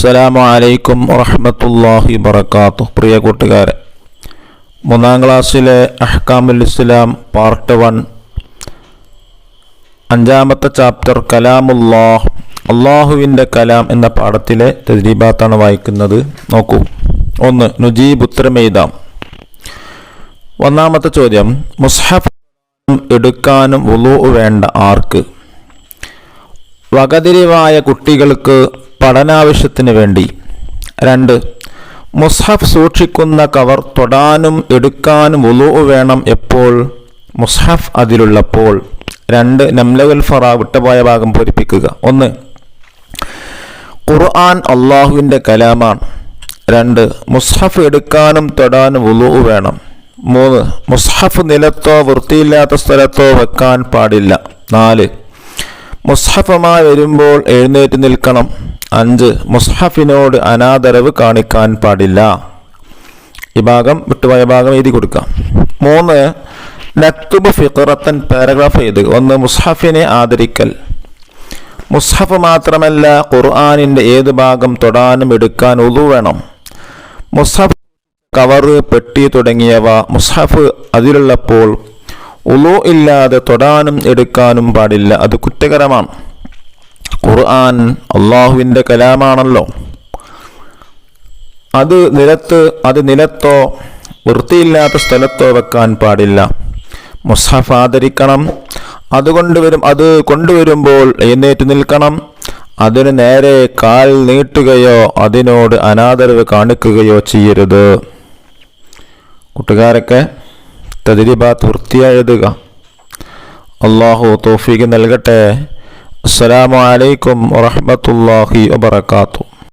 അസ്സലാമു അലൈക്കും വറഹ്മത്തുള്ളാഹി വബറകാതുഹു. പ്രിയ കൂട്ടുകാരെ, 3-ാം ക്ലാസ്സിലെ അഹ്കാമുൽ ഇസ്ലാം പാർട്ട് 1 5-ാമത്തെ ചാപ്റ്റർ കലാമുല്ലാഹ്, അള്ളാഹുവിൻ്റെ കലാം എന്ന പാഠത്തിലെ തദ്രീബാത്താണ് വായിക്കുന്നത്. നോക്കൂ. 1. നുജീബ്, ഉത്തരമെഴുതാം. 1-ാമത്തെ ചോദ്യം, മുസ്ഹഫ് എടുക്കാനും വുളൂ വേണ്ട ആർക്ക്? വകതിരിവായ കുട്ടികൾക്ക് പഠനാവശ്യത്തിന് വേണ്ടി. 2. മുസ്ഹഫ് സൂക്ഷിക്കുന്ന കവർ തൊടാനും എടുക്കാനും വുളൂ വേണം എപ്പോൾ? മുസ്ഹഫ് അതിലുള്ളപ്പോൾ. 2. നംലഉൽ ഫറ, വിട്ടുപോയ ഭാഗം പൂരിപ്പിക്കുക. 1. ഖുർആൻ അള്ളാഹുവിൻ്റെ കലാമാണ്. 2. മുസ്ഹഫ് എടുക്കാനും തൊടാനും വുളൂ വേണം. 3. മുസ്ഹഫ് നിലത്തോ വൃത്തിയില്ലാത്ത സ്ഥലത്തോ വെക്കാൻ പാടില്ല. 4. മുസ്ഹഫുമായി വരുമ്പോൾ എഴുന്നേറ്റ് നിൽക്കണം. 5. മുസ്ഹഫിനോട് അനാദരവ് കാണിക്കാൻ പാടില്ല. ഈ ഭാഗം വിട്ടുപോയ ഭാഗം എഴുതി കൊടുക്കാം. 3. നക്തുബ് ഫിഖറത്തൻ, പാരഗ്രാഫ് എഴുതുക. 1. മുസ്ഹഫിനെ ആദരിക്കൽ. മുസ്ഹഫ് മാത്രമല്ല, ഖുർആനിൻ്റെ ഏത് ഭാഗം തൊടാനും എടുക്കാൻ വുളൂ വേണം. മുസ്ഹഫ്, കവറ്, പെട്ടി തുടങ്ങിയവ മുസ്ഹഫ് അതിലുള്ളപ്പോൾ വുളൂ ഇല്ലാതെ തൊടാനും എടുക്കാനും പാടില്ല. അത് കുറ്റകരമാണ്. ഖുർആൻ അള്ളാഹുവിൻ്റെ കലാമാണല്ലോ. അത് നിലത്തോ വൃത്തിയില്ലാത്ത സ്ഥലത്തോ വെക്കാൻ പാടില്ല. മുസ്ഹഫ് ആദരിക്കണം. അത് കൊണ്ടുവരുമ്പോൾ എഴുന്നേറ്റ് നിൽക്കണം. അതിന് നേരെ കാൽ നീട്ടുകയോ അതിനോട് അനാദരവ് കാണിക്കുകയോ ചെയ്യരുത്. കൂട്ടുകാരൊക്കെ തദ്രീബാത്ത് വൃത്തിയായി എഴുതുക. അല്ലാഹു തൗഫീഖ് നൽകട്ടെ. അസ്സലാമു അലൈക്കും വറഹ്മത്തുള്ളാഹി വബറകാതുഹു.